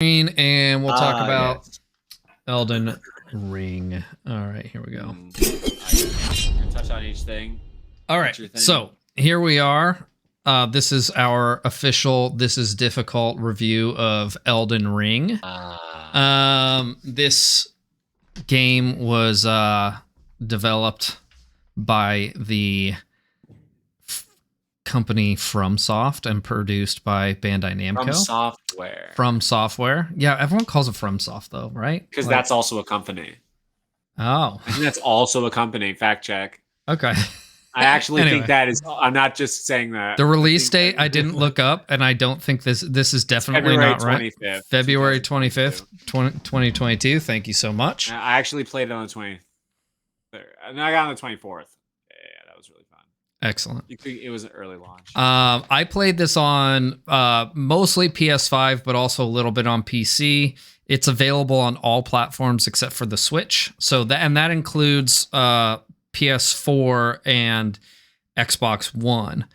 And we'll talk about yes. Elden Ring. All right, here we go. You're gonna touch on each thing. All What's right, your thing? so here we are. This is our official This is Difficult review of Elden Ring. This game was developed by the company FromSoft and produced by Bandai Namco. From Software. From Software. Yeah, everyone calls it FromSoft though, right? Because that's also a company. Oh. I think that's also a company. Fact check. Okay. I actually Anyway. think that is. I'm not just saying that. The release date I didn't look up, and I don't think this is definitely February not right. 25th, February 25th, 2022. Thank you so much. I actually played it on the 23rd. And I got on the 24th. Yeah, that was really fun. Excellent. It was an early launch. I played this on mostly PS5, but also a little bit on PC. It's available on all platforms except for the Switch. So that includes PS4 and Xbox One.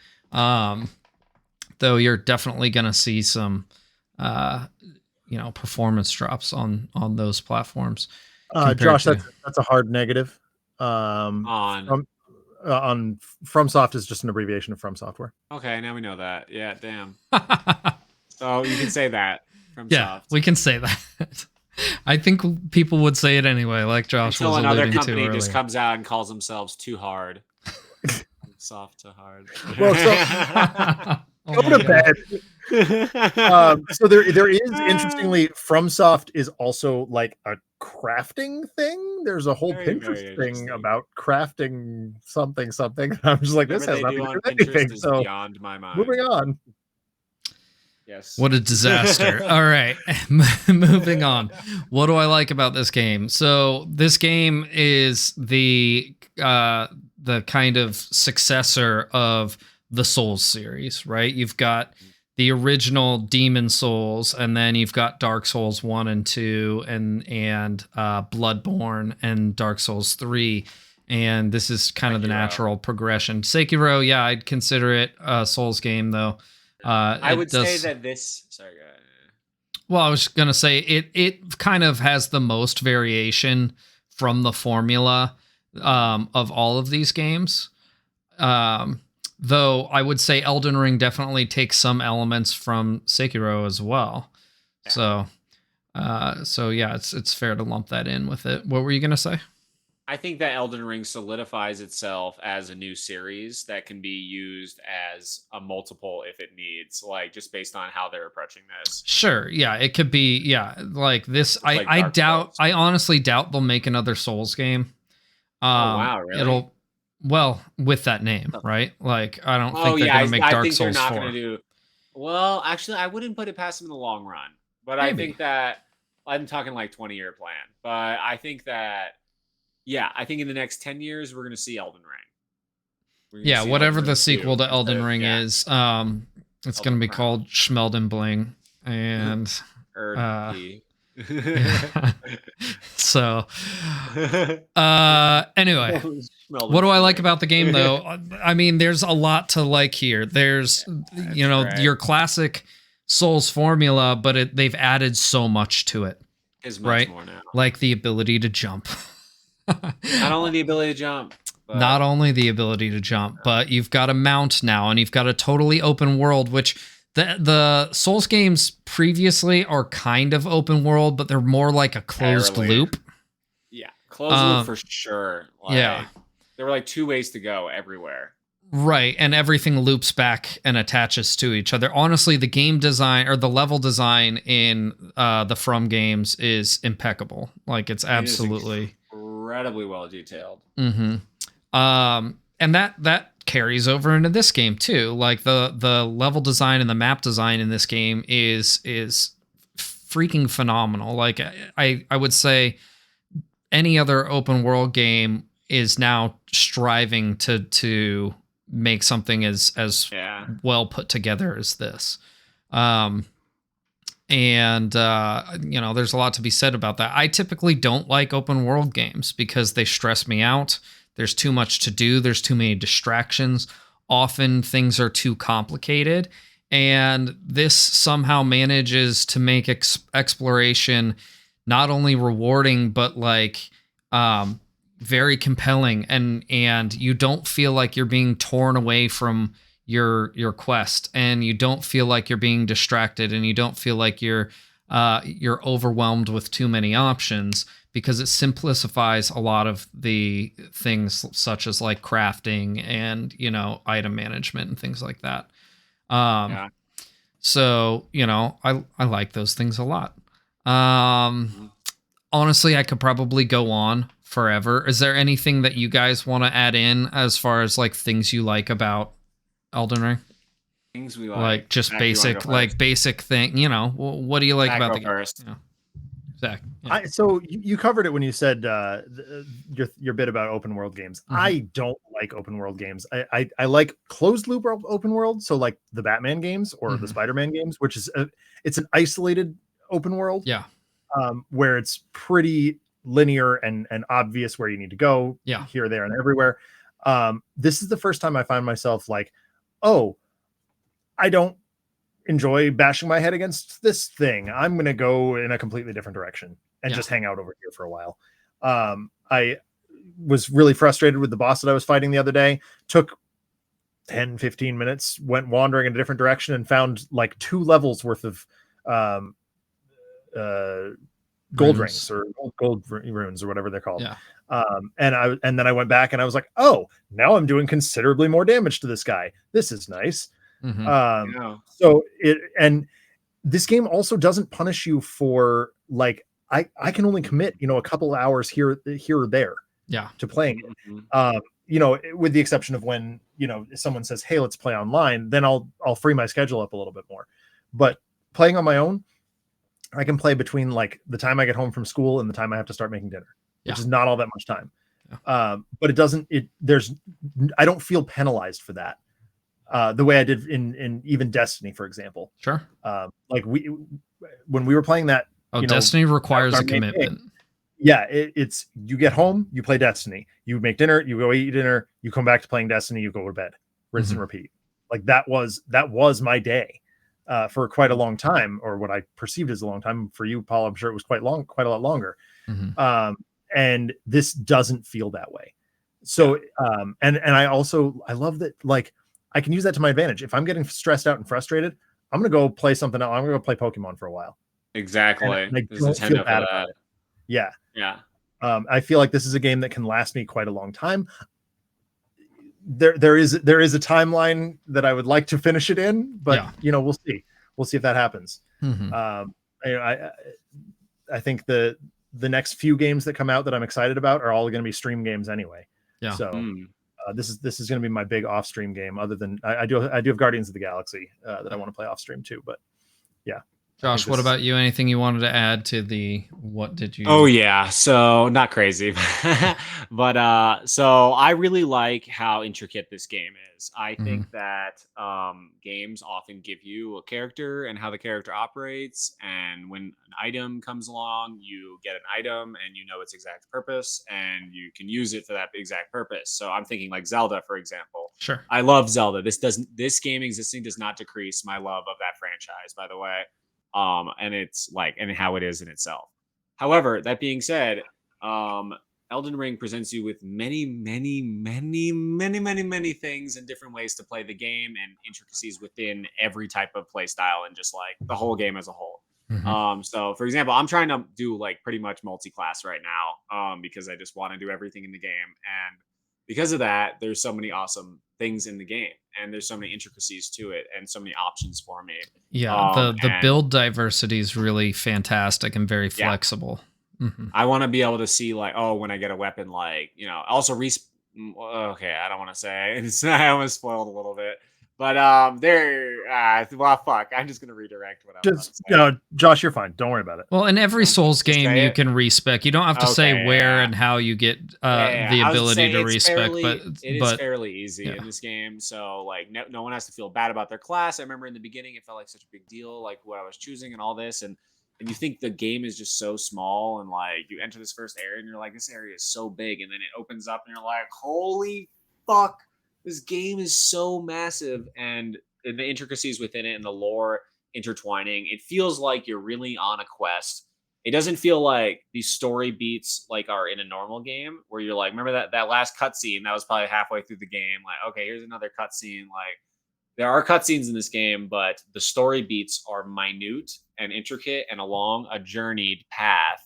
Though you're definitely going to see some performance drops on those platforms. Josh, that's a hard negative. On FromSoft is just an abbreviation of From Software. Okay, now we know that. Yeah, damn. So you can say that. Yeah, we can say that. I think people would say it anyway, like Josh was alluding to earlier. Until another company just comes out and calls themselves Too Hard. Soft to hard. Well, so go to bed. So there is, interestingly, FromSoft is also like a crafting thing. There's a whole Pinterest thing about crafting something. I'm just like, this has nothing to do with anything. So beyond my mind. Moving on. Yes. What a disaster. All right. Moving on. What do I like about this game? So this game is the kind of successor of the Souls series, right? You've got the original Demon Souls, and then you've got Dark Souls 1 and 2 and Bloodborne and Dark Souls 3. And this is kind of the natural progression. Sekiro, yeah, I'd consider it a Souls game, though. I would say that this... Sorry, go ahead. Well, I was going to say it kind of has the most variation from the formula of all of these games. Though I would say Elden Ring definitely takes some elements from Sekiro as well. Yeah. So yeah, it's fair to lump that in with it. What were you going to say? I think that Elden Ring solidifies itself as a new series that can be used as a multiple if it needs, like just based on how they're approaching this. Sure. Yeah, it could be. Yeah, like this. I honestly doubt they'll make another Souls game. Oh wow, really? Well, with that name, right? Like, I don't think they're going to make Dark Souls 4. Gonna do... Well, actually, I wouldn't put it past them in the long run. But maybe. I think that... I'm talking like 20-year plan. But I think that... Yeah, I think in the next 10 years, we're going to see Elden Ring. Yeah, whatever the sequel to Elden Ring is, it's going to be called Schmelden Bling. And... So anyway, what do I like about the game though? I mean, there's a lot to like here. There's your classic Souls formula, but they've added so much to it. Much more now. Like the ability to jump. Not only the ability to jump, but you've got a mount now, and you've got a totally open world, which the Souls games previously are kind of open world, but they're more like a closed loop. Yeah, closed loop for sure. Yeah. There were like two ways to go everywhere. Right, and everything loops back and attaches to each other. Honestly, the game design or the level design in the From games is impeccable. Like, it's absolutely... incredibly well detailed. Mm-hmm. And that carries over into this game too. Like the level design and the map design in this game is freaking phenomenal. Like I would say any other open world game is now striving to make something as well put together as this. And there's a lot to be said about that. I typically don't like open world games because they stress me out. There's too much to do. There's too many distractions. Often things are too complicated. And this somehow manages to make exploration not only rewarding, but like very compelling, and you don't feel like you're being torn away from your quest, and you don't feel like you're being distracted, and you don't feel like you're overwhelmed with too many options, because it simplifies a lot of the things such as like crafting and, you know, item management and things like that. Yeah. So, you know, I like those things a lot. Honestly, I could probably go on forever. Is there anything that you guys want to add in as far as like things you like about Elden Ring? Things we like. Like just Zach, basic thing, you know, what do you like Zach, about the game? First. Yeah. Zach. Yeah. So you covered it when you said your bit about open world games. Mhm. I don't like open world games. I like closed loop open world. So like the Batman games or the Spider-Man games, which is it's an isolated open world. Yeah. Where it's pretty linear and obvious where you need to go. Yeah. Here, there, and everywhere. This is the first time I find myself like, oh, I don't enjoy bashing my head against this thing. I'm going to go in a completely different direction and just hang out over here for a while. I was really frustrated with the boss that I was fighting the other day. Took 10-15 minutes, went wandering in a different direction, and found like 2 levels worth of gold rings or gold runes or whatever they're called. Yeah. And then I went back and I was like, oh, now I'm doing considerably more damage to this guy. This is nice. So this game also doesn't punish you for like, I can only commit, you know, a couple hours here or there to playing it. You know, with the exception of when, you know, if someone says, hey, let's play online, then I'll free my schedule up a little bit more. But playing on my own, I can play between like the time I get home from school and the time I have to start making dinner, which is not all that much time. But I don't feel penalized for that. The way I did in even Destiny, for example. Sure. Like when we were playing that. Destiny requires a commitment. Yeah, it's you get home, you play Destiny, you make dinner, you go eat dinner, you come back to playing Destiny, you go to bed, rinse and repeat. Like that was my day for quite a long time, or what I perceived as a long time. For you, Paul, I'm sure it was quite a lot longer. And this doesn't feel that way. So and I love that, like, I can use that to my advantage. If I'm getting stressed out and frustrated, I'm gonna go play something else. I'm gonna go play Pokemon for a while. Exactly. And I don't feel bad about it. Yeah. I feel like this is a game that can last me quite a long time. There is a timeline that I would like to finish it in, but you know, we'll see if that happens. I think the next few games that come out that I'm excited about are all going to be stream games anyway. So this is going to be my big off stream game. Other than I do have Guardians of the Galaxy that I want to play off stream too. But yeah. Josh, what about you? Anything you wanted to add to what did you? Oh yeah, so not crazy, but so I really like how intricate this game is. I think that games often give you a character and how the character operates, and when an item comes along, you get an item and you know its exact purpose, and you can use it for that exact purpose. So I'm thinking like Zelda, for example. Sure. I love Zelda. This game existing does not decrease my love of that franchise, by the way. And it's like, and how it is in itself. However, that being said, Elden Ring presents you with many things and different ways to play the game, and intricacies within every type of play style, and just like the whole game as a whole. So for example, I'm trying to do like pretty much multi-class right now, because I just want to do everything in the game. And because of that, there's so many awesome things in the game, and there's so many intricacies to it, and so many options for me. Yeah, the build diversity is really fantastic and very flexible. I want to be able to see like, oh, when I get a weapon, like, you know, also okay, I don't want to say. I almost spoiled a little bit. But well, fuck. I'm just gonna redirect what I was saying. Josh, you're fine. Don't worry about it. Well, in every Souls game, you can respec. You don't have to say where and how you get the ability to respec, but it is fairly easy in this game. So like, no one has to feel bad about their class. I remember in the beginning, it felt like such a big deal, like what I was choosing and all this, and you think the game is just so small, and like you enter this first area and you're like, this area is so big, and then it opens up and you're like, holy fuck. This game is so massive, and the intricacies within it and the lore intertwining, it feels like you're really on a quest. It doesn't feel like these story beats like are in a normal game where you're like, remember that last cutscene that was probably halfway through the game, like, okay, here's another cutscene. Like, there are cutscenes in this game, but the story beats are minute and intricate and along a journeyed path,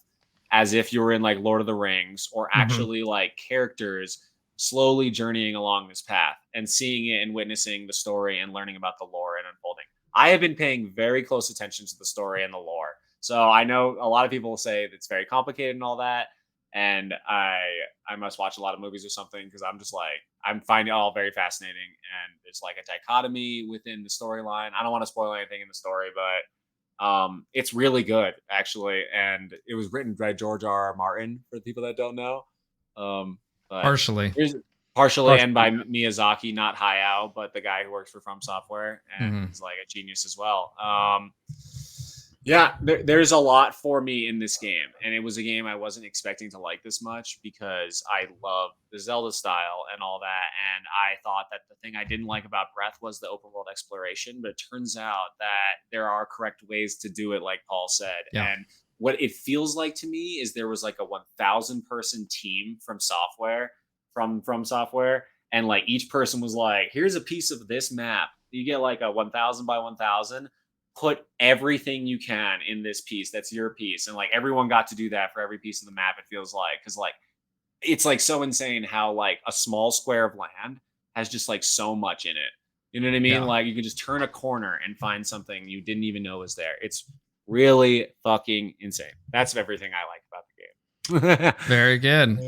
as if you were in like Lord of the Rings, or actually like characters slowly journeying along this path and seeing it and witnessing the story and learning about the lore and unfolding. I have been paying very close attention to the story and the lore. So I know a lot of people say it's very complicated and all that. And I must watch a lot of movies or something, because I'm just like, I'm finding it all very fascinating. And there's like a dichotomy within the storyline. I don't want to spoil anything in the story, but it's really good, actually. And it was written by George R.R. Martin, for the people that don't know. Partially, and by Miyazaki, not Hayao, but the guy who works for From Software, and he's like a genius as well. Yeah, there's a lot for me in this game, and it was a game I wasn't expecting to like this much, because I love the Zelda style and all that, and I thought that the thing I didn't like about Breath was the open world exploration, but it turns out that there are correct ways to do it, like Paul said. Yeah. And what it feels like to me is there was like a 1,000 person team from software, from software, and like each person was like, here's a piece of this map. You get like a 1,000 by 1,000. Put everything you can in this piece. That's your piece. And like everyone got to do that for every piece of the map, it feels like. Because like it's like so insane how like a small square of land has just like so much in it. You know what I mean? Yeah. Like you can just turn a corner and find something you didn't even know was there. It's really fucking insane. That's everything I like about the game. Very good.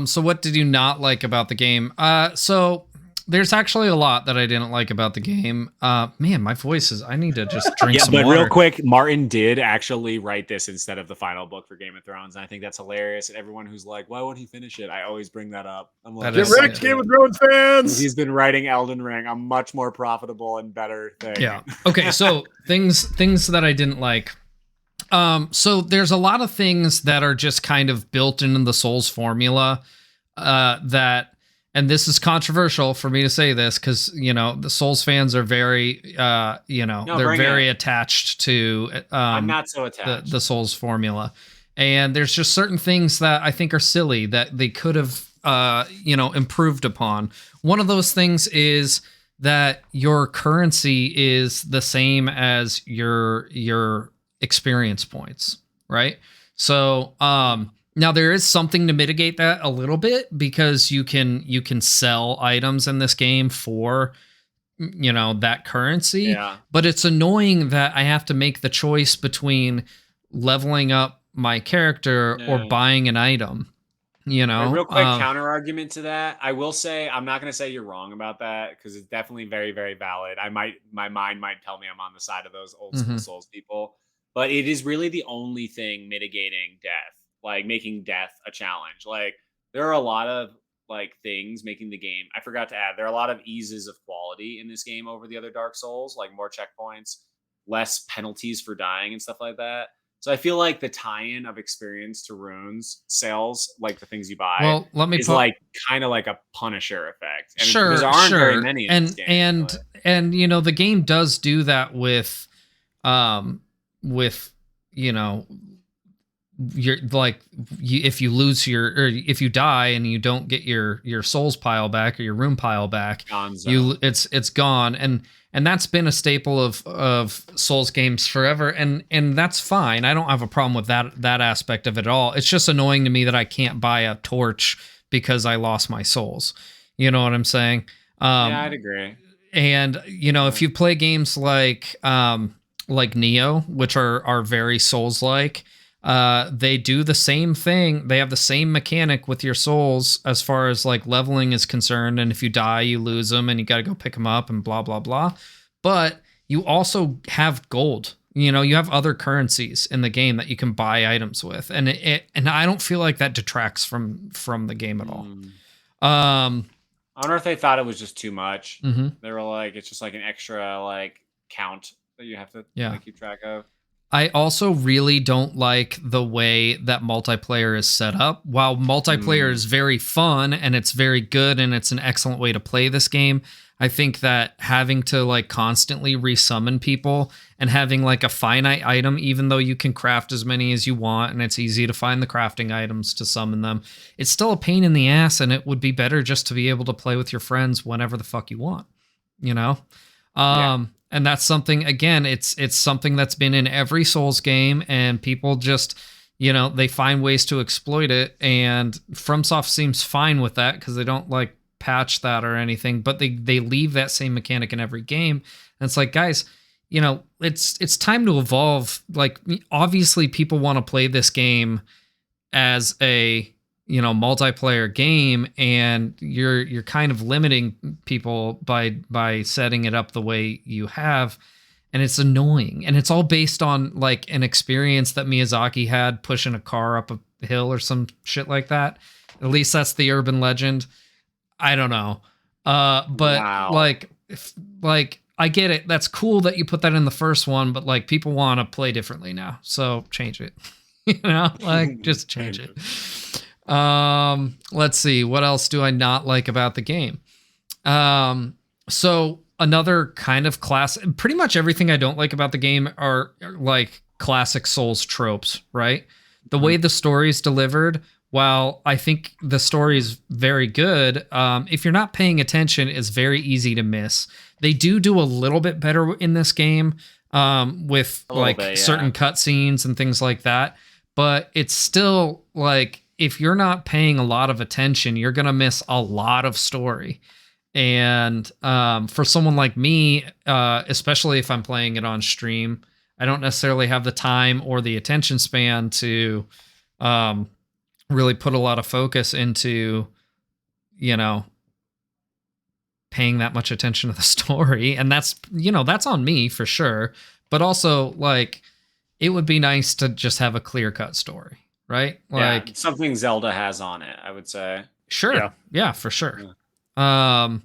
So what did you not like about the game? So there's actually a lot that I didn't like about the game. Man, my voice is, I need to just drink some water. Real quick, Martin did actually write this instead of the final book for Game of Thrones. And I think that's hilarious. And everyone who's like, why won't he finish it? I always bring that up. I'm like, get wrecked, Game of Thrones fans. He's been writing Elden Ring, a much more profitable and better thing. Yeah. Okay. So things that I didn't like. So there's a lot of things that are just kind of built into the Souls formula, that, and this is controversial for me to say this, because, you know, the Souls fans are very, they're very attached to, I'm not so attached. The Souls formula. And there's just certain things that I think are silly that they could have, improved upon. One of those things is that your currency is the same as your experience points, right? So, now there is something to mitigate that a little bit, because you can sell items in this game for, that currency. Yeah. But it's annoying that I have to make the choice between leveling up my character or buying an item. A real quick counter argument to that, I will say, I'm not going to say you're wrong about that, because it's definitely very, very valid. My mind might tell me I'm on the side of those old school Souls people, but it is really the only thing mitigating death. Like making death a challenge. Like there are a lot of like things making the game. I forgot to add, there are a lot of eases of quality in this game over the other Dark Souls, like more checkpoints, less penalties for dying and stuff like that. So I feel like the tie-in of experience to runes sales, like the things you buy, well, let me is like kind of like a Punisher effect. And sure, there aren't very many in this game, and the game does do that with you're like, if you lose or if you die and you don't get your souls pile back or your rune pile back, it's gone. And that's been a staple of Souls games forever. And that's fine. I don't have a problem with that aspect of it at all. It's just annoying to me that I can't buy a torch because I lost my souls. You know what I'm saying? Yeah, I'd agree. And if you play games like Neo, which are very Souls-like, they do the same thing. They have the same mechanic with your souls as far as like leveling is concerned. And if you die, you lose them and you got to go pick them up and blah, blah, blah. But you also have gold. You have other currencies in the game that you can buy items with. And and I don't feel like that detracts from the game at all. I wonder if they thought it was just too much. Mm-hmm. They were like, it's just like an extra like count that you have to keep track of. I also really don't like the way that multiplayer is set up. While multiplayer is very fun and it's very good and it's an excellent way to play this game, I think that having to like constantly resummon people and having like a finite item, even though you can craft as many as you want and it's easy to find the crafting items to summon them, it's still a pain in the ass, and it would be better just to be able to play with your friends whenever the fuck you want, you know? And that's something, again, it's something that's been in every Souls game, and people just, you know, they find ways to exploit it, and FromSoft seems fine with that because they don't like patch that or anything, but they leave that same mechanic in every game. And it's like, guys, you know, it's time to evolve. Like, obviously people want to play this game as a, you know, multiplayer game, and you're kind of limiting people by setting it up the way you have, and it's annoying. And it's all based on like an experience that Miyazaki had pushing a car up a hill or some shit like that. At least that's the urban legend. I don't know. But Wow. like I get it. That's cool that you put that in the first one, but like people want to play differently now. So change it. You know, like just change it. Let's see. What else do I not like about the game? So another kind of pretty much everything I don't like about the game are like classic Souls tropes, right? The way the story is delivered, while I think the story is very good, if you're not paying attention, it's very easy to miss. They do a little bit better in this game, with like certain cutscenes and things like that. But it's still like, if you're not paying a lot of attention, you're going to miss a lot of story. And for someone like me, especially if I'm playing it on stream, I don't necessarily have the time or the attention span to really put a lot of focus into, you know, paying that much attention to the story. And that's, you know, that's on me for sure. But also, like, it would be nice to just have a clear-cut story, right? Like something Zelda has on it, I would say. Sure. Yeah, for sure. Yeah.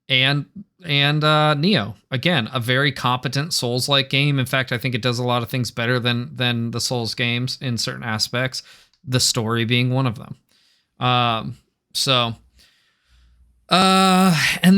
And Neo, again, a very competent Souls-like game. In fact, I think it does a lot of things better than the Souls games in certain aspects, the story being one of them. And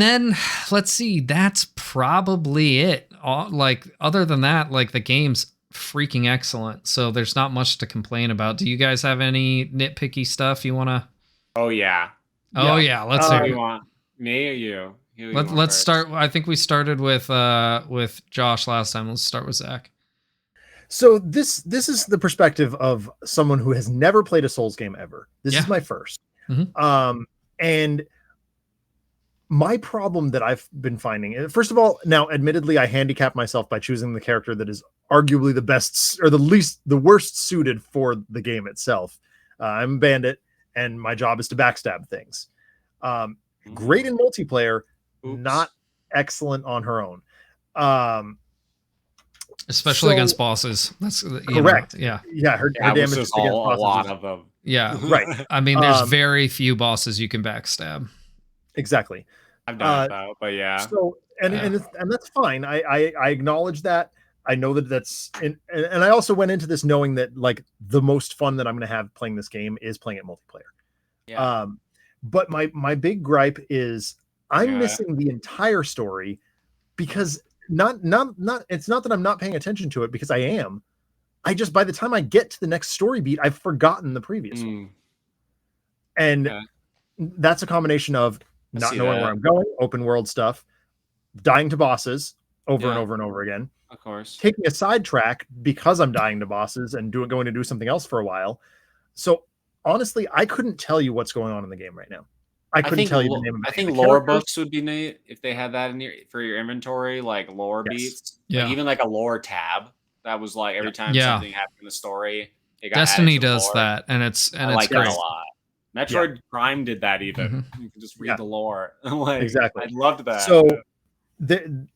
then let's see, that's probably it. Like, other than that, like, the game's freaking excellent, so there's not much to complain about. Do you guys have any nitpicky stuff you want to? Oh yeah, let's hear it. You want me or you? Let's start. I think we started with Josh last time. Let's start with Zach. So this is the perspective of someone who has never played a Souls game ever. This is my first. Mm-hmm. And my problem that I've been finding, first of all, now admittedly I handicap myself by choosing the character that is arguably the best or the worst suited for the game itself. I'm a bandit, and my job is to backstab things. Great in multiplayer, not excellent on her own. Especially against bosses. That's correct. Yeah. Her damage is a lot of them. Yeah. Right. I mean, there's very few bosses you can backstab. Exactly. I've done it, but yeah. So and that's fine. I acknowledge that. I know that that's and I also went into this knowing that like the most fun that I'm going to have playing this game is playing it multiplayer. Yeah. But my big gripe is I'm missing the entire story because not it's not that I'm not paying attention to it, because I am. I just, by the time I get to the next story beat, I've forgotten the previous one. And that's a combination of not knowing where I'm going, open world stuff, dying to bosses over and over and over again. Of course. Taking a sidetrack because I'm dying to bosses and going to do something else for a while. So honestly, I couldn't tell you what's going on in the game right now. I couldn't tell you the name of it. I think lore books would be neat if they had that in for your inventory, like lore beats. Yeah. Like even like a lore tab that was like every time something happened in the story. Destiny does that, and it's like great. that a lot. Metroid Prime did that even. Mm-hmm. You can just read the lore. Like, exactly. I loved that. So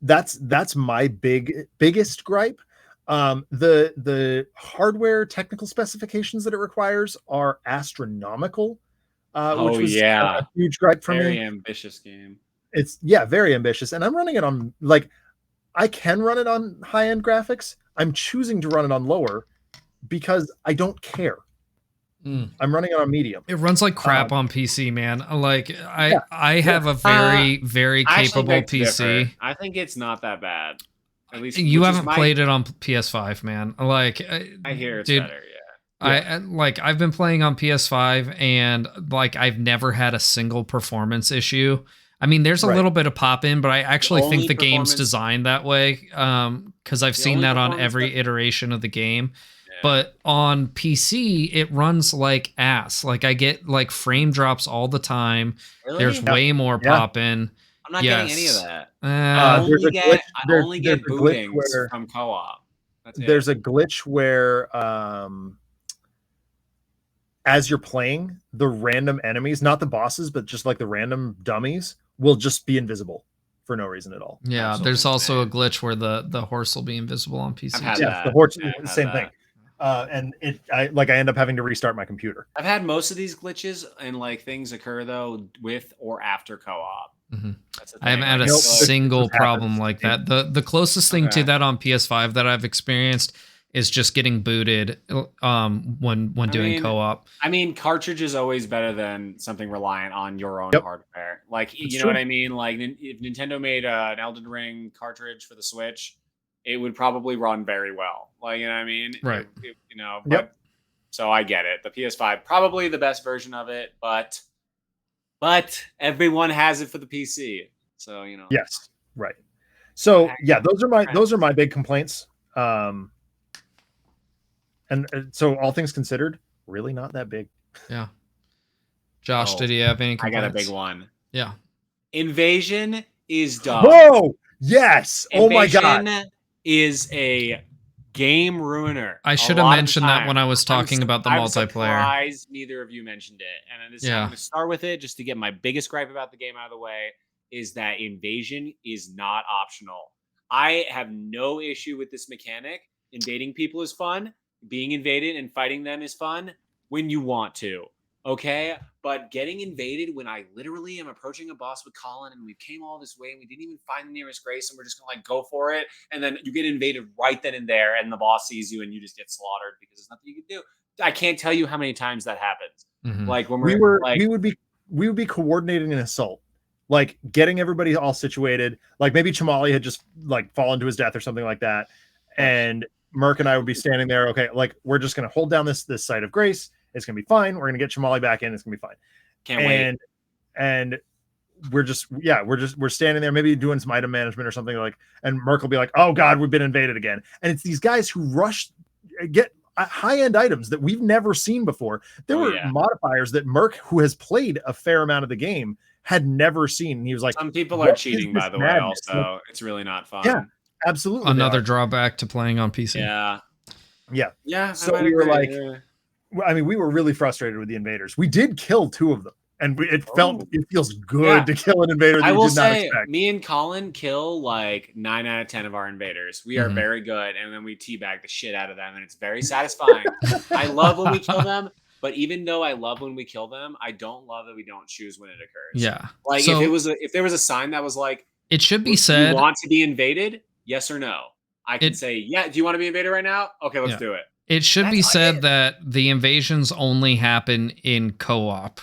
that's my biggest gripe. The hardware technical specifications that it requires are astronomical. Which was a huge gripe for me. Very ambitious game. It's very ambitious, and I'm running it on like I can run it on high-end graphics. I'm choosing to run it on lower because I don't care. I'm running it on medium. It runs like crap on PC, man. Like I have a very capable PC. Different. I think it's not that bad. At least you haven't played it on PS5, man. Like I hear it's dude, better. Yeah. I've been playing on PS5 and like I've never had a single performance issue. I mean, there's a little bit of pop in, but I actually think the game's designed that way because I've seen that on every iteration of the game. Yeah. But on PC, it runs like ass. Like I get like frame drops all the time. Really? There's way more pop in. I'm not getting any of that. I only get bootings from co-op. There's a glitch where as you're playing, the random enemies, not the bosses, but just like the random dummies, will just be invisible for no reason at all. Yeah, absolutely. There's also a glitch where the horse will be invisible on PC. The horse, same thing. And I end up having to restart my computer. I've had most of these glitches, and like things occur though with or after co-op. Mm-hmm. I haven't had a single problem like that. The closest thing to that on PS5 that I've experienced is just getting booted when doing co-op. I mean, cartridge is always better than something reliant on your own hardware. Like, you know what I mean? Like, if Nintendo made an Elden Ring cartridge for the Switch, it would probably run very well. Like, you know what I mean? Right. So I get it. The PS5, probably the best version of it, but everyone has it for the PC. So, you know. Yes. Right. So yeah, those are my big complaints. And so all things considered, really not that big. Yeah. Josh, did you have any complaints? I got a big one. Yeah. Invasion is dumb. Whoa! Yes! Oh my God. Invasion is a game ruiner. I should have mentioned that when I was talking about the multiplayer. I'm surprised neither of you mentioned it. And I'm going to start with it just to get my biggest gripe about the game out of the way is that invasion is not optional. I have no issue with this mechanic. Invading people is fun. Being invaded and fighting them is fun when you want to, okay? But getting invaded when I literally am approaching a boss with Colin and we came all this way and we didn't even find the nearest grace and we're just gonna like go for it, and then you get invaded right then and there and the boss sees you and you just get slaughtered because there's nothing you can do. I can't tell you how many times that happens. Mm-hmm. Like when we would be coordinating an assault, like getting everybody all situated. Like maybe Chamali had just like fallen to his death or something like that, and Merc and I would be standing there. Okay, like we're just gonna hold down this site of grace. It's gonna be fine. We're gonna get Chamali back in. It's gonna be fine. Can't wait. And we're standing there, maybe doing some item management or something like. And Merc will be like, "Oh God, we've been invaded again." And it's these guys who rush, get high end items that we've never seen before. There were modifiers that Merc, who has played a fair amount of the game, had never seen. And he was like, "Some people are cheating, by the way. Also, it's really not fun." Yeah. Absolutely. Another drawback to playing on PC. Yeah. So we were like, I mean, we were really frustrated with the invaders. We did kill 2 of them, and it feels good to kill an invader that I will say, me and Colin kill like 9 out of 10 of our invaders. We are very good, and then we teabag the shit out of them, and it's very satisfying. I love when we kill them, but even though I love when we kill them, I don't love that we don't choose when it occurs. Yeah. Like so, if there was a sign that was like, it should be said, you want to be invaded? Yes or no? I can say, yeah. Do you want to be invaded right now? Okay, let's do it. It should be said that the invasions only happen in co-op.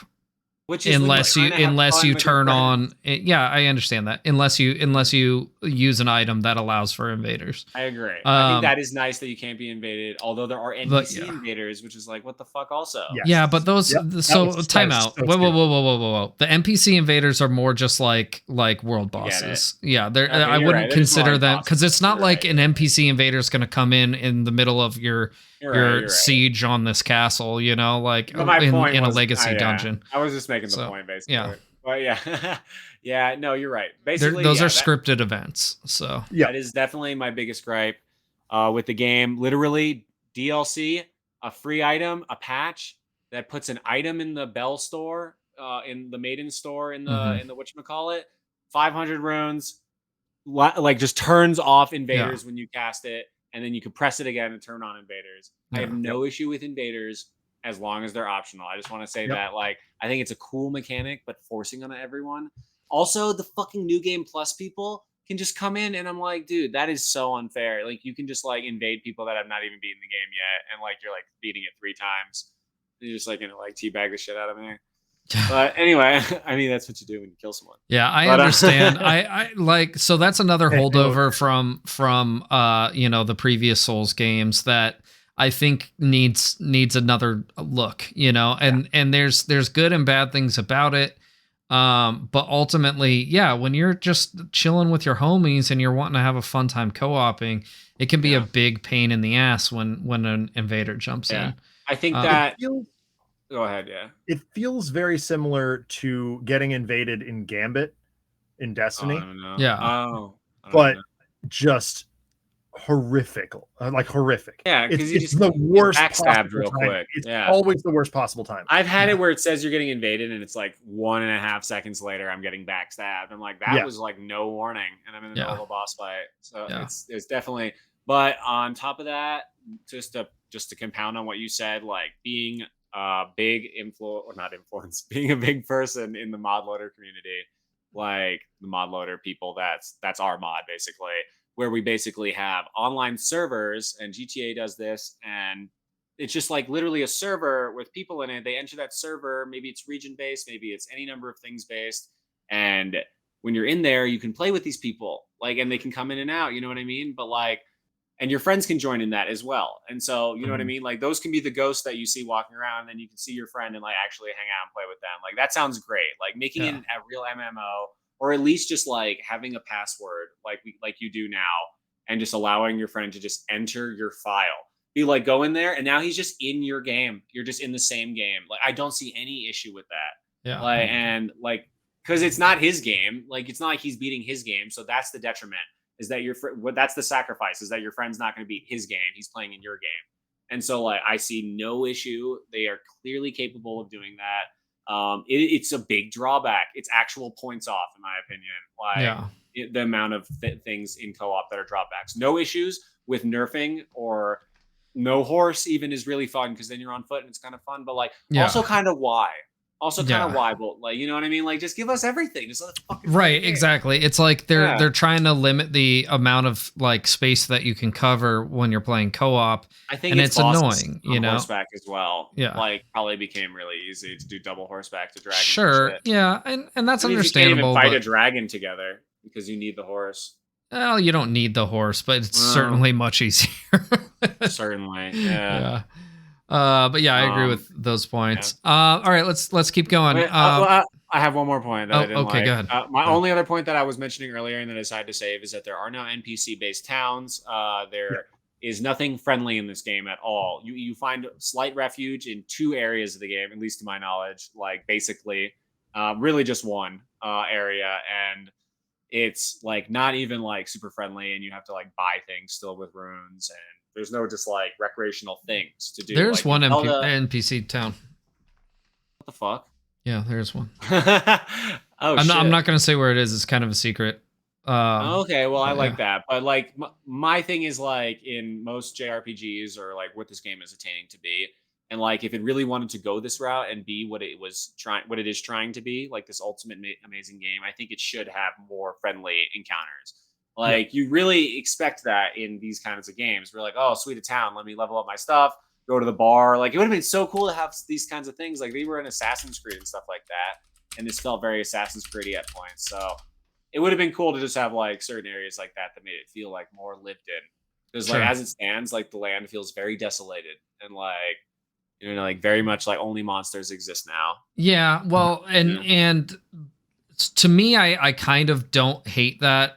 Which is unless you turn on I understand that. Unless you use an item that allows for invaders. I agree. I think that is nice that you can't be invaded, although there are NPC invaders, which is like, what the fuck also? Yes. Yeah, but those time out. Whoa. The NPC invaders are more just like world bosses. Yeah, I wouldn't consider them because it's not like an NPC invader is going to come in the middle of your siege on this castle, you know, like in a legacy dungeon. I was just making the point, basically. Yeah. But yeah, no, you're right. Basically, those are scripted events. So that is definitely my biggest gripe with the game. Literally, DLC, a free item, a patch that puts an item in the Bell store, in the Maiden store, in the whatchamacallit, 500 runes, like just turns off invaders when you cast it. And then you can press it again and turn on invaders. I have no issue with invaders as long as they're optional. I just want to say that, like, I think it's a cool mechanic, but forcing on everyone. Also, the fucking New Game Plus people can just come in, and I'm like, dude, that is so unfair. Like, you can just like invade people that have not even beaten the game yet, and like you're like beating it 3 times. You're just like gonna like teabag the shit out of me. But anyway, I mean that's what you do when you kill someone. Yeah, I understand. I like, so that's another holdover from the previous Souls games that I think needs another look, and there's good and bad things about it. But ultimately, yeah, when you're just chilling with your homies and you're wanting to have a fun time co-oping, it can be a big pain in the ass when an invader jumps in. I think that go ahead, yeah. It feels very similar to getting invaded in Gambit in Destiny. But just horrific. Horrific. Yeah, because it's the worst backstabbed real quick. It's always the worst possible time. I've had it where it says you're getting invaded and it's like 1.5 seconds later I'm getting backstabbed. I'm like, that was like no warning, and I'm in the middle of a boss fight. So it's definitely. But on top of that, just to compound on what you said, like being big being a big person in the mod loader community, like the mod loader people, that's our mod basically, where we basically have online servers, and GTA does this, and it's just like literally a server with people in it. They enter that server, maybe it's region based, maybe it's any number of things based, and when you're in there you can play with these people, like, and they can come in and out, you know what I mean? But like, and your friends can join in that as well. And so, you know what I mean? Like those can be the ghosts that you see walking around, and then you can see your friend and like actually hang out and play with them. Like that sounds great. Like making it a real MMO, or at least just like having a password like you do now, and just allowing your friend to just enter your file. Be like, go in there, and now he's just in your game. You're just in the same game. Like I don't see any issue with that. Yeah. Like, and like, because it's not his game. Like it's not like he's beating his game. So that's the detriment. Is that that's the sacrifice, is that your friend's not going to beat his game. He's playing in your game. And so like, I see no issue. They are clearly capable of doing that. It's a big drawback. It's actual points off, in my opinion. Like the amount of things in co-op that are drawbacks. No issues with nerfing, or no horse even is really fun, because then you're on foot and it's kind of fun, but like also kind of why. But like, you know what I mean? Like, just give us everything. Just let us fucking exactly. It's like they're trying to limit the amount of like space that you can cover when you're playing co-op. I think and it's annoying, horseback as well. Yeah, like probably became really easy to do double horseback to dragon. Sure, yeah, and that's understandable. You can't even fight a dragon together because you need the horse. Well, you don't need the horse, but it's certainly much easier. Certainly, yeah. But yeah, I agree with those points. All right, let's keep going. Wait, I have one more point that I didn't okay, like. go ahead. My only other point that I was mentioning earlier and that I decided to save is that there are no NPC-based towns. There is nothing friendly in this game at all. You find slight refuge in 2 areas of the game, at least to my knowledge. Like basically, really just one area, and it's like not even like super friendly, and you have to like buy things still with runes, and there's no just like recreational things to do. There's like, one NPC town. What the fuck? Yeah, there's one. I'm not going to say where it is. It's kind of a secret. Okay, well, I like that. But like my thing is like in most JRPGs, or like what this game is attaining to be, and like if it really wanted to go this route and be what it is trying to be, like this ultimate amazing game, I think it should have more friendly encounters. Like you really expect that in these kinds of games. We're like, oh, sweet, a town. Let me level up my stuff. Go to the bar. Like it would have been so cool to have these kinds of things. Like they were in Assassin's Creed and stuff like that, and this felt very Assassin's Creed at points. So it would have been cool to just have like certain areas like that made it feel like more lived in. Because like as it stands, like the land feels very desolated, and like like very much like only monsters exist now. Yeah, well, and to me, I kind of don't hate that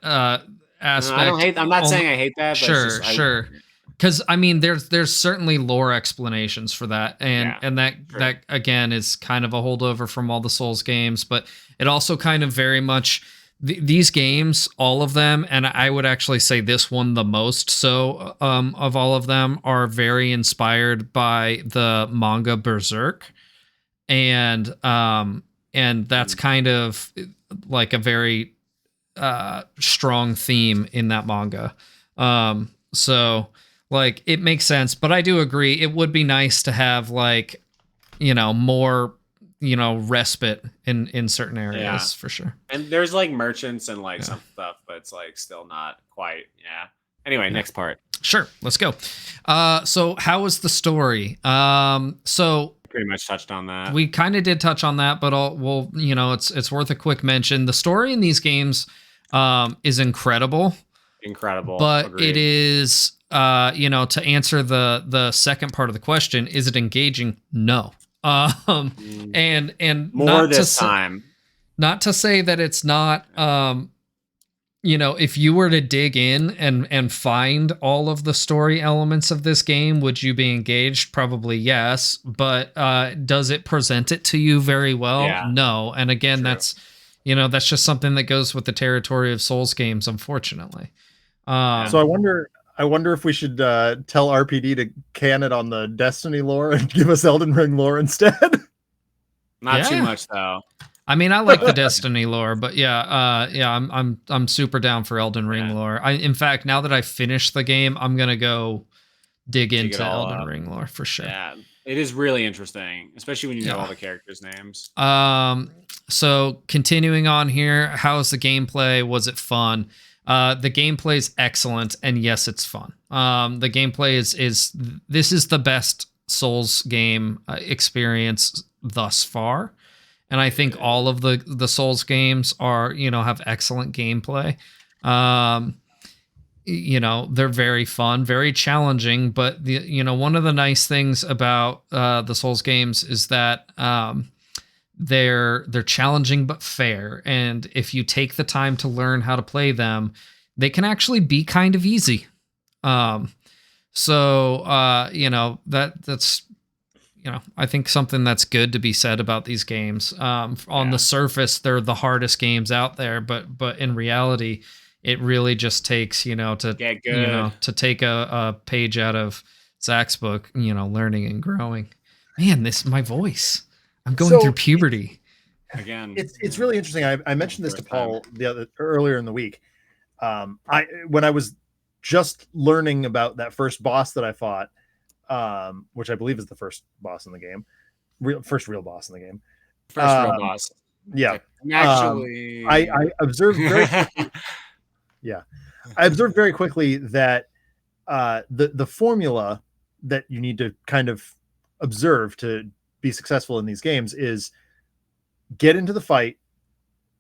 aspect. I don't hate. I'm not saying I hate that. But sure. Because I mean, there's certainly lore explanations for that, and that again is kind of a holdover from all the Souls games, but it also kind of very much these games, all of them, and I would actually say this one the most so of all of them, are very inspired by the manga Berserk, and that's kind of like a very strong theme in that manga. So like it makes sense, but I do agree it would be nice to have like more respite in certain areas for sure. And there's like merchants and like some stuff, but it's like still not quite. Anyway, next part. Sure, let's go. So how was the story? So pretty much touched on that. We kind of did touch on that, but it's worth a quick mention. The story in these games is incredible. But Agreed. it is to answer the second part of the question, is it engaging? No. And more this time. Not to say that it's not if you were to dig in and find all of the story elements of this game, would you be engaged? Probably yes. But does it present it to you very well? Yeah. No. And again, True. that's just something that goes with the territory of Souls games, unfortunately. So I wonder if we should tell RPD to can it on the Destiny lore and give us Elden Ring lore instead. Not too much though. I mean, I like the Destiny lore, but I'm super down for Elden Ring lore. In fact, now that I finished the game, I'm gonna go dig into Elden Ring lore for sure. Yeah, it is really interesting, especially when you know all the characters' names. So continuing on here, how's the gameplay? Was it fun? The gameplay is excellent, and yes, it's fun. The gameplay is this is the best Souls game experience thus far. And I think all of the Souls games are, have excellent gameplay. They're very fun, very challenging. But one of the nice things about the Souls games is that they're challenging but fair. And if you take the time to learn how to play them, they can actually be kind of easy. That's I think something that's good to be said about these games. On the surface, they're the hardest games out there, but in reality, it really just takes to take a page out of Zach's book, learning and growing. Man, my voice. I'm going through puberty again. It's really interesting. I mentioned this to Paul earlier in the week. When I was just learning about that first boss that I fought. Which I believe is the first boss in the game, first real boss in the game. First real boss. Yeah. Actually, I observed very quickly, I observed very quickly that the formula that you need to kind of observe to be successful in these games is get into the fight,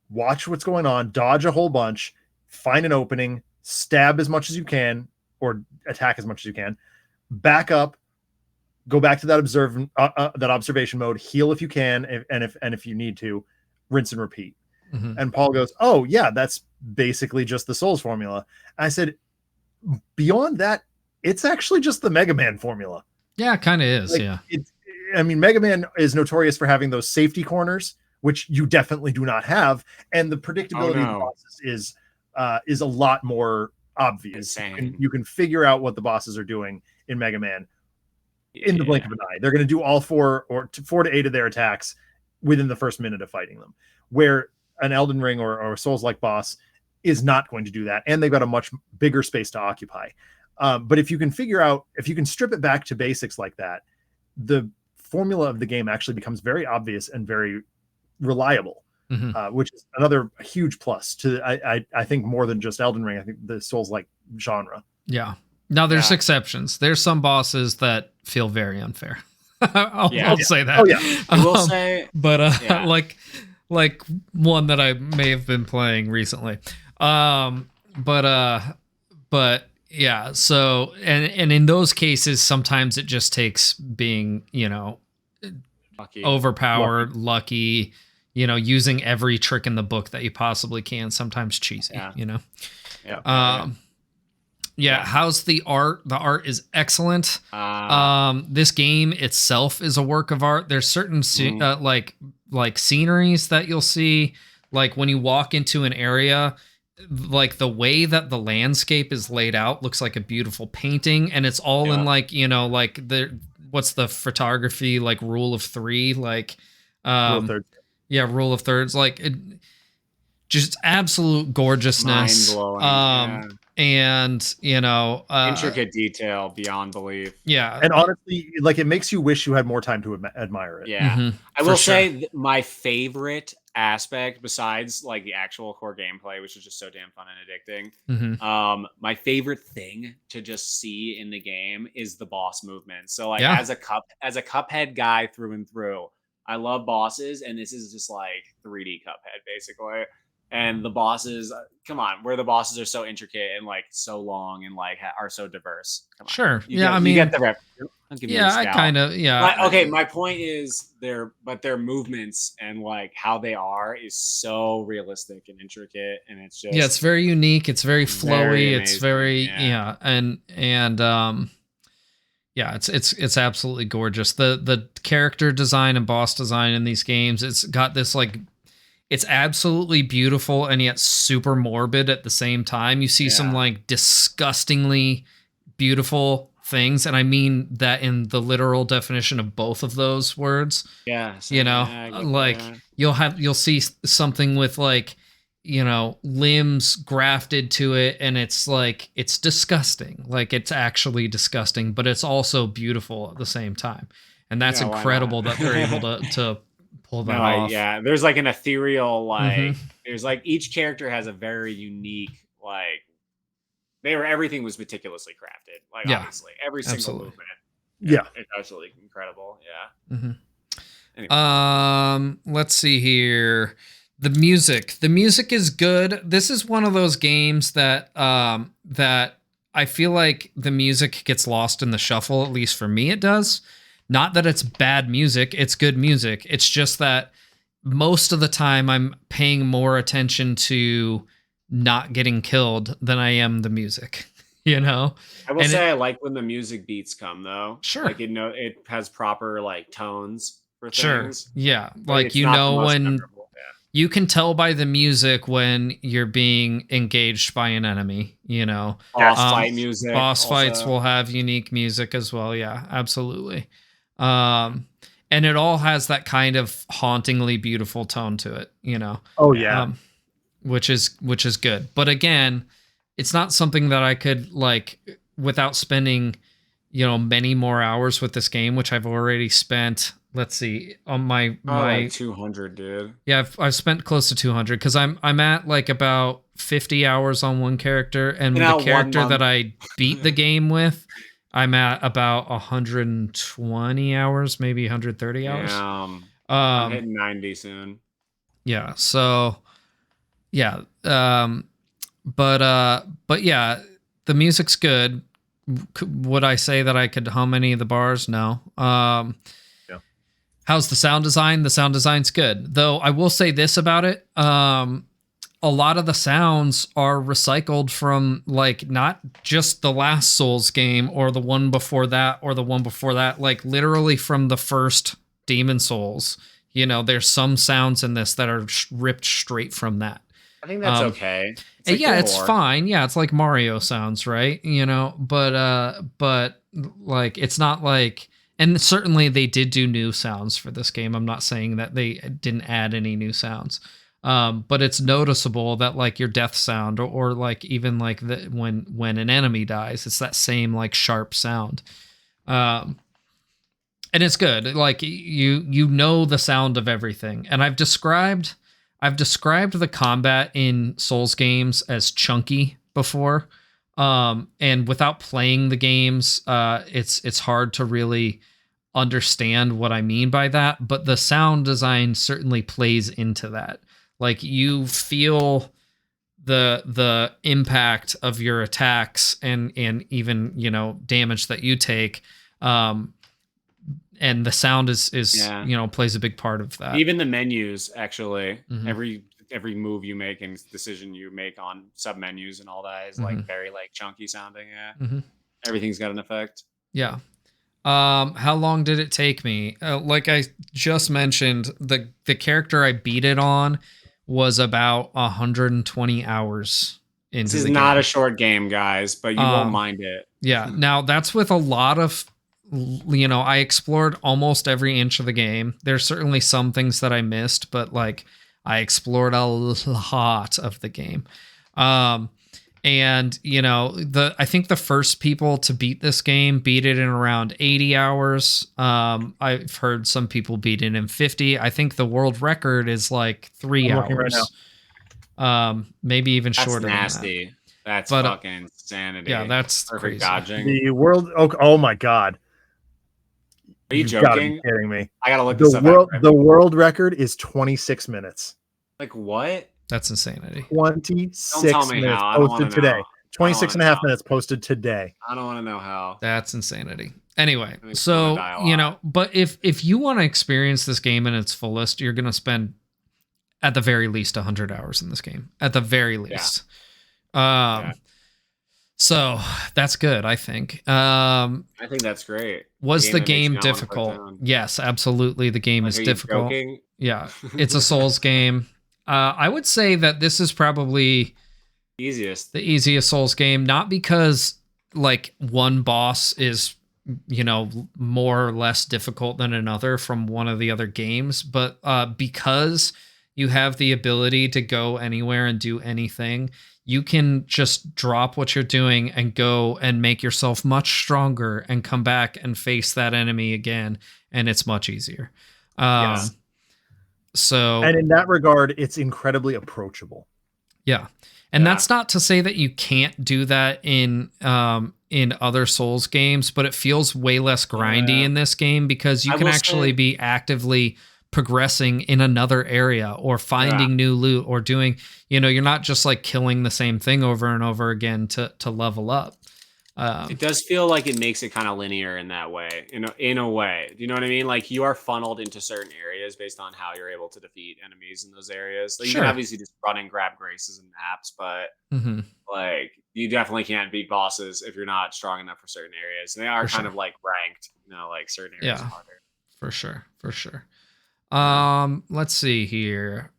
watch what's going on, dodge a whole bunch, find an opening, stab as much as you can, or attack as much as you can. Back up, go back to that observation mode, heal if you can, and if you need to, rinse and repeat. Mm-hmm. And Paul goes, "Oh yeah, that's basically just the Souls formula." I said, "Beyond that, it's actually just the Mega Man formula." Yeah, it kind of is. Mega Man is notorious for having those safety corners, which you definitely do not have, and the predictability of the bosses is a lot more obvious. You can figure out what the bosses are doing in Mega Man in the blink of an eye. They're going to do all 4 to 8 of their attacks within the first minute of fighting them, where an Elden Ring or a Souls-like boss is not going to do that, and they've got a much bigger space to occupy. But if you can strip it back to basics like that, the formula of the game actually becomes very obvious and very reliable. Mm-hmm. Which is another huge plus to I think more than just Elden Ring. I think the Souls-like genre. Yeah. Now there's exceptions. There's some bosses that feel very unfair. I'll say that. Oh yeah. I will say, but like one that I may have been playing recently. But yeah. So and in those cases, sometimes it just takes being lucky. overpowered, lucky. Using every trick in the book that you possibly can, sometimes cheesy, how's the art? The art is excellent. This game itself is a work of art. There's certain like sceneries that you'll see, like when you walk into an area, like the way that the landscape is laid out looks like a beautiful painting, and it's all in what's the photography like rule of 3, like Rule of thirds. Yeah, rule of thirds, just absolute gorgeousness. Mind-blowing, and intricate detail beyond belief. Yeah, and honestly, it makes you wish you had more time to admire it. Yeah, Mm-hmm, I will say my favorite aspect besides like the actual core gameplay, which is just so damn fun and addicting. Mhm. My favorite thing to just see in the game is the boss movement. So like Yeah. as a Cuphead guy through and through, I love bosses, and this is just like 3D Cuphead basically. And the bosses, come on, where the bosses are so intricate and like so long and like are so diverse. Come on, Sure. you Yeah, get I you get mean, the rep. I'll give you yeah, the I scout. kind of, yeah. Okay, my point is their movements and like how they are is so realistic and intricate, and it's Yeah, it's just very unique. It's very very flowy. It's amazing. very, yeah, and yeah, it's absolutely gorgeous. The character design and boss design in these games, it's got this like, it's absolutely beautiful and yet super morbid at the same time. You see some Yeah. like disgustingly beautiful things, and I mean that in the literal definition of both of those words. Yeah, You know, I get like that. you'll see something with like, you know, limbs grafted to it, and it's like, it's disgusting. Like, it's actually disgusting, but it's also beautiful at the same time. And that's Yeah, why not? incredible that they're able to pull that off. Yeah, there's like an ethereal Mhm. there's like each character has a very unique like everything was meticulously crafted. Like Yeah, obviously every single absolutely. movement. Yeah. It's absolutely incredible. Yeah. Mhm. Anyway. Let's see here. The music is good. This is one of those games that that I feel like the music gets lost in the shuffle. At least for me, it does. Not that it's bad music, it's good music. It's just that most of the time I'm paying more attention to not getting killed than I am the music. You know? I will And say I like when the music beats come though. Sure. Like it has proper like tones for Sure. things. Yeah. But Like, it's you not the know, most when memorable. you can tell by the music when you're being engaged by an enemy, you know. Boss fight music. Boss fights also. will have unique music as well. Yeah, absolutely. And it all has that kind of hauntingly beautiful tone to it, you know. Oh yeah. Which is good. But again, it's not something that I could like without spending, you know, many more hours with this game, which I've already spent. Let's see, on my like 200, dude. Yeah, I've spent close to 200 because I'm at like about 50 hours on one character, and the character that I beat the game with, I'm at about 120 hours, maybe 130 hours. I'm hitting 90 soon. Yeah, so yeah, but yeah, the music's good. Would I say that I could hum any of the bars? No. How's the sound design? The sound design's good. Though I will say this about it. A lot of the sounds are recycled from like not just the last Souls game or the one before that or the one before that, like literally from the first Demon Souls. You know, there's some sounds in this that are ripped straight from that. I think that's okay. Like yeah, it's fine. Yeah, it's like Mario sounds, right? You know, but like it's not like. And certainly they did do new sounds for this game. I'm not saying that they didn't add any new sounds. But it's noticeable that like your death sound or like even like when an enemy dies, it's that same like sharp sound. And it's good. Like you know the sound of everything. And I've described the combat in Souls games as chunky before. And without playing the games, it's hard to really understand what I mean by that. But the sound design certainly plays into that. Like you feel the impact of your attacks and even, you know, damage that you take. And the sound is you know, plays a big part of that. Even the menus, actually, every move you make and decision you make on sub menus and all that is like very like chunky sounding. Yeah, everything's got an effect. Yeah. How long did it take me? Like I just mentioned, the character I beat it on was about 120 hours into this is the not game. a short game, guys, but you won't mind it. Yeah. Now that's with a lot of, you know, I explored almost every inch of the game. There's certainly some things that I missed, but like I explored a lot of the game. And And I think the first people to beat this game beat it in around 80 hours. I've heard some people beat it in 50. I think the world record is like 3 hours. Right, maybe even shorter. That's nasty. Than that. That's fucking insanity. Yeah, that's perfect crazy. dodging. The world. Oh my god. Are you joking? Gotta be kidding me. I gotta look this up. The world record is 26 minutes. Like what? That's insanity. 26 minutes posted today. 26 and a half minutes posted today. I don't want to know how. That's insanity. Anyway, so, but if you want to experience this game in its fullest, you're going to spend at the very least 100 hours in this game. At the very least. So that's good, I think. I think that's great. Was the game difficult? Yes, absolutely. The game is difficult. Yeah, it's a Souls game. I would say that this is probably the easiest Souls game, not because like one boss is, more or less difficult than another from one of the other games, but because you have the ability to go anywhere and do anything. You can just drop what you're doing and go and make yourself much stronger and come back and face that enemy again, and it's much easier. Yes. And in that regard, it's incredibly approachable. Yeah. And that's not to say that you can't do that in other Souls games, but it feels way less grindy in this game because you can actually be actively progressing in another area or finding new loot or doing, you're not just like killing the same thing over and over again to level up. It does feel like it makes it kind of linear in that way, in a way. Do you know what I mean? Like you are funneled into certain areas based on how you're able to defeat enemies in those areas. Like you can obviously just run and grab graces and maps, but like you definitely can't beat bosses if you're not strong enough for certain areas. And they are kind of like ranked, like certain areas are harder. For sure. Let's see here.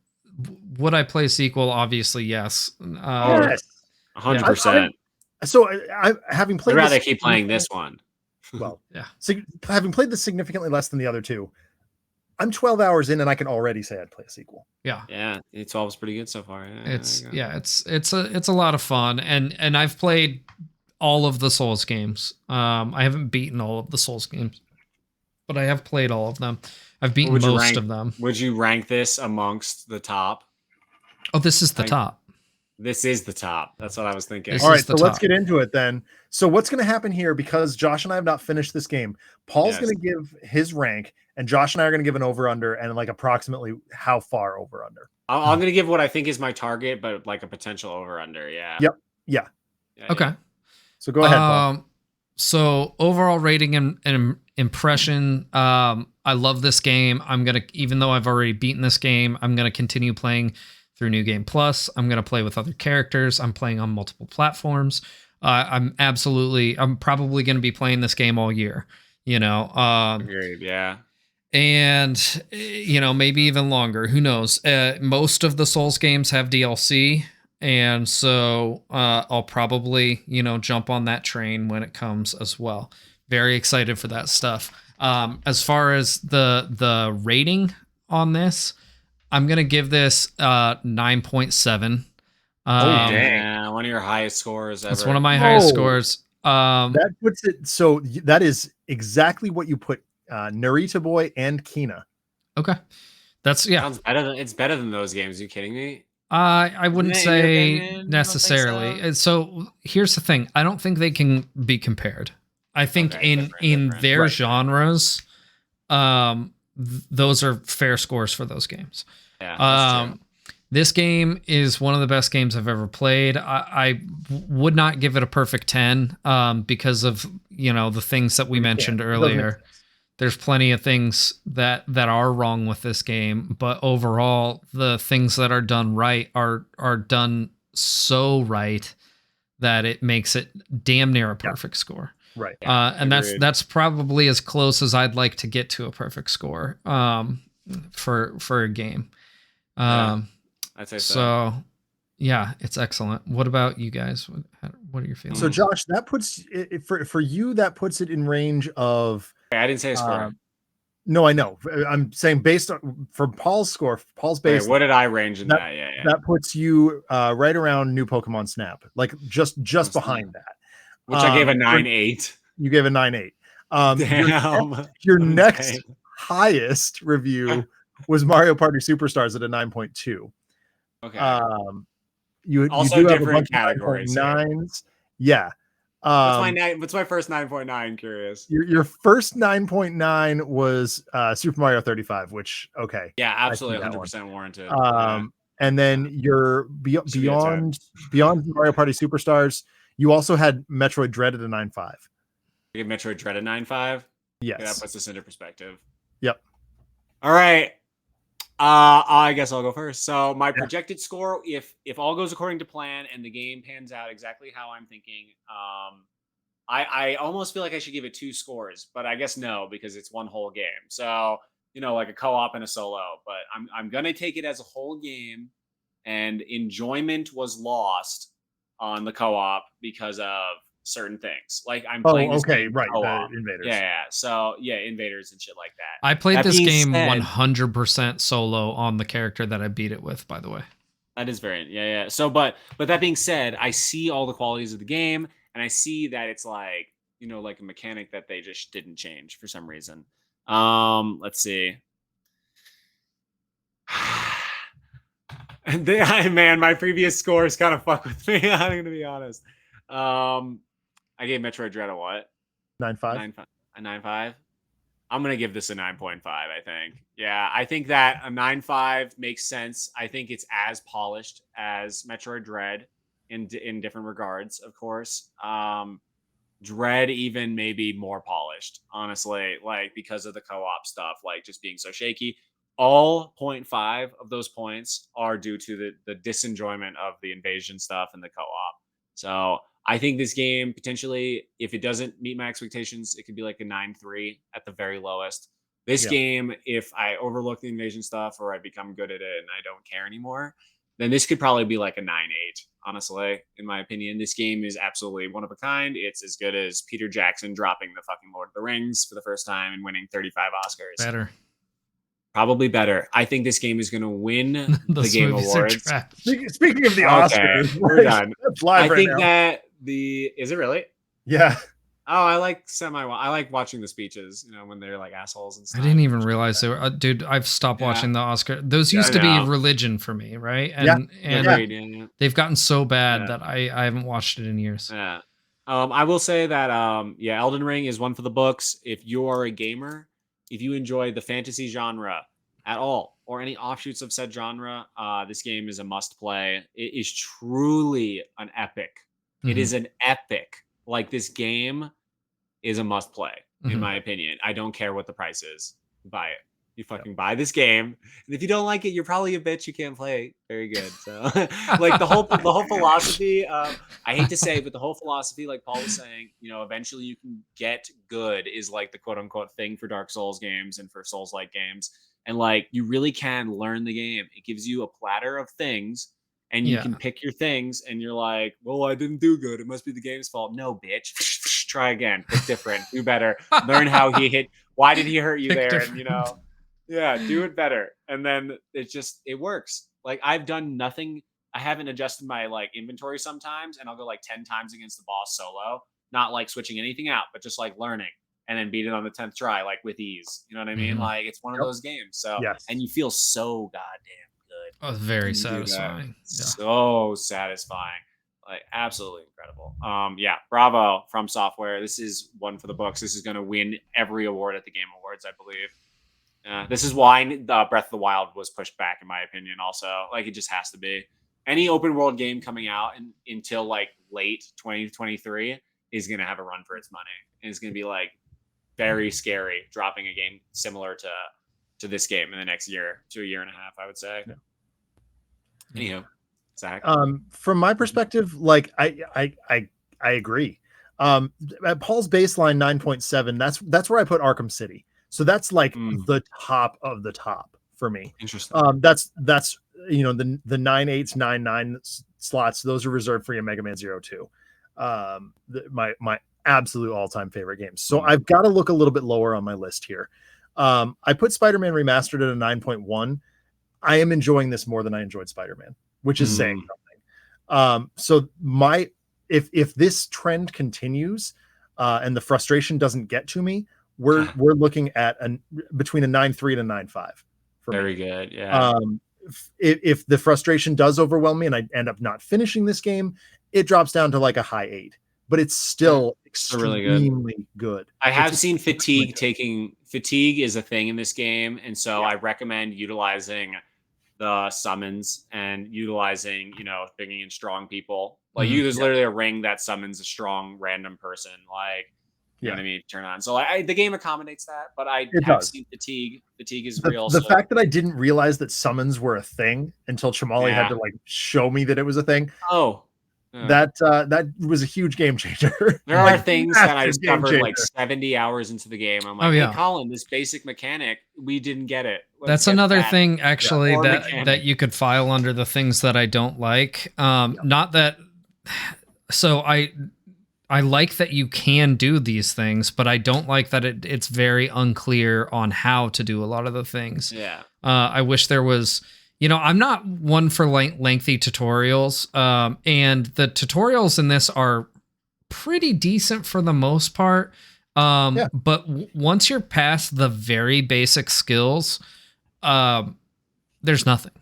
Would I play a sequel? Obviously, yes. Yes. 100%. So I having played. I'd rather keep playing this one. Well, having played this significantly less than the other two, I'm 12 hours in and I can already say I'd play a sequel. Yeah, 12 is pretty good so far. It's a lot of fun, and I've played all of the Souls games. I haven't beaten all of the Souls games, but I have played all of them. I've beaten most of them. Would you rank this amongst the top? Oh, this is the top. This is the top. That's what I was thinking. All right, so let's get into it then. So what's going to happen here, because Josh and I have not finished this game, Paul's going to give his rank, and Josh and I are going to give an over-under and like approximately how far over-under. I'm going to give what I think is my target, but like a potential over-under, yeah. Yep. Yeah. Okay. So go ahead, Paul. So overall rating and impression, I love this game. Even though I've already beaten this game, I'm going to continue playing through New Game Plus. I'm going to play with other characters. I'm playing on multiple platforms. I'm probably going to be playing this game all year, Agreed, yeah. And, maybe even longer. Who knows? Most of the Souls games have DLC. And so I'll probably, jump on that train when it comes as well. Very excited for that stuff. As far as the rating on this, I'm going to give this 9.7. Dang. One of your highest scores ever. That's one of my highest scores. That puts it, so that is exactly what you put Narita Boy and Kina. Okay. Sounds better it's better than those games. Are you kidding me? I wouldn't say necessarily. So? So here's the thing. I don't think they can be compared. I think in their genres, those are fair scores for those games. Yeah, this game is one of the best games I've ever played. I would not give it a perfect 10 because of, the things that we mentioned earlier. There's plenty of things that are wrong with this game, but overall, the things that are done right are done so right that it makes it damn near a perfect score. Right. And that's probably as close as I'd like to get to a perfect score for a game. I'd say so. So, yeah, it's excellent. What about you guys? What are your feelings? So, Josh, that puts it for you. That puts it in range of. I didn't say a score. No, I know. I'm saying based on for Paul's score, Paul's base. What did I range in that? Yeah. That puts you right around New Pokemon Snap, like just behind that. Which I gave a 9.8. You gave a 9.8. Damn. Your next highest review was Mario Party Superstars at a 9.2. Okay. You also do different have a bunch categories. Of 9.9s. Yeah. What's my first 9.9? Curious. Your first 9.9 was Super Mario 35, which Yeah, absolutely 100% warranted. And then your beyond Mario Party Superstars, you also had Metroid Dread at a 9.5. You give Metroid Dread a 9.5? Yes. Okay, that puts us into perspective. Yep. All right. I guess I'll go first. So my projected score, if all goes according to plan and the game pans out exactly how I'm thinking, I almost feel like I should give it 2 scores, but I guess no, because it's one whole game. So, like a co-op and a solo, but I'm going to take it as a whole game, and enjoyment was lost on the co-op because of certain things. Like I'm playing this game right, co-op. the Invaders. Yeah. So, Invaders and shit like that. I played this game 100% solo on the character that I beat it with, by the way. That is very, yeah. So, but that being said, I see all the qualities of the game, and I see that it's like, like a mechanic that they just didn't change for some reason. Let's see. Man, my previous scores kind of fuck with me. I'm gonna be honest. I gave Metroid Dread a what? 9.5. A 9.5. I'm gonna give this a 9.5. I think. Yeah, I think that a 9.5 makes sense. I think it's as polished as Metroid Dread in different regards, of course. Dread even maybe more polished, honestly, like because of the co-op stuff, like just being so shaky. All 0.5 of those points are due to the disenjoyment of the invasion stuff and the co-op. So I think this game potentially, if it doesn't meet my expectations, it could be like a 9.3 at the very lowest. This game, if I overlook the invasion stuff or I become good at it and I don't care anymore, then this could probably be like a 9.8. Honestly, in my opinion, this game is absolutely one of a kind. It's as good as Peter Jackson dropping the fucking Lord of the Rings for the first time and winning 35 Oscars. Better. Probably better. I think this game is going to win the Game Awards. Speaking of the Oscars, we're done. I think that is it really? Yeah. Oh, I like watching the speeches, when they're like assholes and stuff. I didn't even realize they were, dude, I've stopped watching the Oscar. Those used to be religion for me, right? And they've gotten so bad that I haven't watched it in years. Yeah. I will say that Elden Ring is one for the books. If you are a gamer, if you enjoy the fantasy genre at all or any offshoots of said genre, this game is a must play. It is truly an epic. Mm-hmm. It is an epic. Like, this game is a must play, in my opinion. I don't care what the price is. Buy it. You fucking buy this game. And if you don't like it, you're probably a bitch. You can't play very good. So like the whole philosophy, I hate to say, but the whole philosophy, like Paul was saying, eventually you can get good is like the quote unquote thing for Dark Souls games and for Souls-like games. And like, you really can learn the game. It gives you a platter of things and you can pick your things and you're like, well, I didn't do good. It must be the game's fault. No, bitch. Try again. Pick different. Do better. Learn how he hit. Why did he hurt you there? And do it better. And then it works. Like, I've done nothing. I haven't adjusted my like inventory sometimes, and I'll go like 10 times against the boss solo, not like switching anything out, but just like learning and then beat it on the 10th try, like with ease. You know what I mean? Like, it's one of those games. So, and you feel so goddamn good. Oh, very satisfying. So satisfying. Like, absolutely incredible. Bravo from Software. This is one for the books. This is going to win every award at the Game Awards, I believe. This is why Breath of the Wild was pushed back, in my opinion. Also, like, it just has to be. Any open world game coming out until like late 2023 is going to have a run for its money. And it's going to be like very scary dropping a game similar to this game in the next year to a year and a half, I would say. Anywho, Zach. From my perspective, like I agree. At Paul's baseline 9.7, that's where I put Arkham City. So that's like the top of the top for me. Interesting. That's the 9.8s, 9.9 slots. Those are reserved for your Mega Man 02. My absolute all-time favorite games. So I've got to look a little bit lower on my list here. I put Spider-Man Remastered at a 9.1. I am enjoying this more than I enjoyed Spider-Man, which is saying something. So if this trend continues and the frustration doesn't get to me, we're looking at between a 9.3 and a 9.5. Very good. Yeah. If the frustration does overwhelm me and I end up not finishing this game, it drops down to like a high 8. But it's still extremely really good. I have seen fatigue fatigue is a thing in this game, and so I recommend utilizing the summons and utilizing, bringing in strong people. Like there's literally a ring that summons a strong random person. Like, you know what I mean? Turn on. So the game accommodates that, but I have seen fatigue. Fatigue is real. The fact that I didn't realize that summons were a thing until Chamali had to like show me that it was a thing. Oh. That was a huge game changer. There are things that I discovered like 70 hours into the game. I'm like, hey, Colin, this basic mechanic, we didn't get it. That's another thing, actually, that you could file under the things that I don't like. Not that. So I like that you can do these things, but I don't like that it's very unclear on how to do a lot of the things. Yeah. I wish there was. I'm not one for lengthy tutorials, and the tutorials in this are pretty decent for the most part. But once you're past the very basic skills, there's nothing,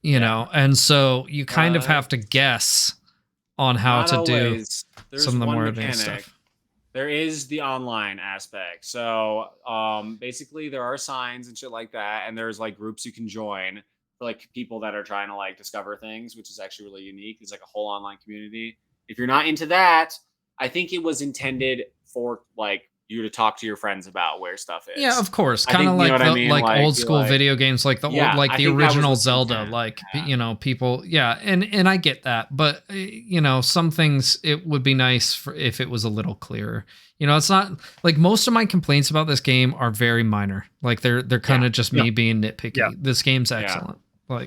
and so you kind of have to guess on how to do some of the more advanced stuff. There is the online aspect. So basically there are signs and shit like that, and there's like groups you can join. Like people that are trying to like discover things, which is actually really unique. It's like a whole online community. If you're not into that, I think it was intended for like you to talk to your friends about where stuff is. Yeah, of course. Kind of like old school video games, like the original Zelda, people. Yeah. And I get that, but some things it would be nice if it was a little clearer. It's not like most of my complaints about this game are very minor. Like they're kind of just me being nitpicky. Yeah. This game's excellent.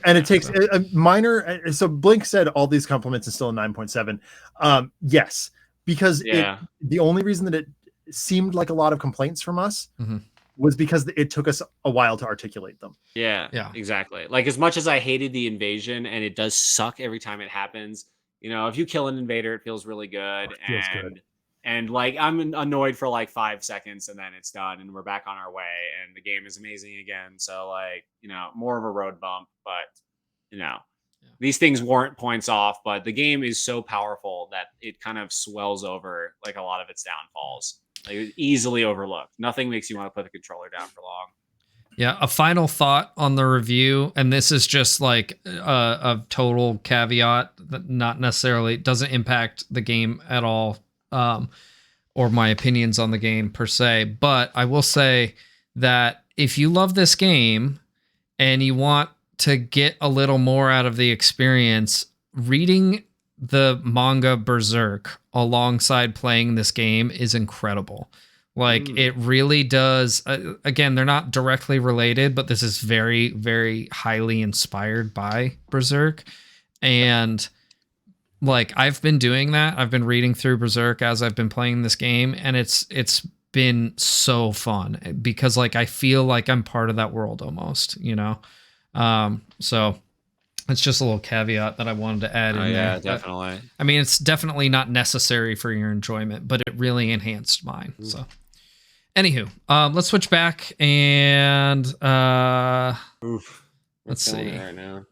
And it takes a minor. So Blink said all these compliments is still a 9.7. Yes, because the only reason that it seemed like a lot of complaints from us was because it took us a while to articulate them. Yeah, exactly. Like as much as I hated the invasion, and it does suck every time it happens. If you kill an invader, it feels really good. And like I'm annoyed for like 5 seconds and then it's done and we're back on our way and the game is amazing again. So like, more of a road bump, but these things warrant points off, but the game is so powerful that it kind of swells over like a lot of its downfalls. Like it's easily overlooked. Nothing makes you want to put the controller down for long. Yeah, a final thought on the review, and this is just like a total caveat that not necessarily doesn't impact the game at all. Or my opinions on the game per se, but I will say that if you love this game and you want to get a little more out of the experience, reading the manga Berserk alongside playing this game is incredible. Like it really does. Again, they're not directly related, but this is very, very highly inspired by Berserk. And like I've been doing that. I've been reading through Berserk as I've been playing this game, and it's been so fun because like I feel like I'm part of that world almost, So it's just a little caveat that I wanted to add in there. Yeah, definitely. I mean, it's definitely not necessary for your enjoyment, but it really enhanced mine. So anywho, let's switch back and let's see. Right now.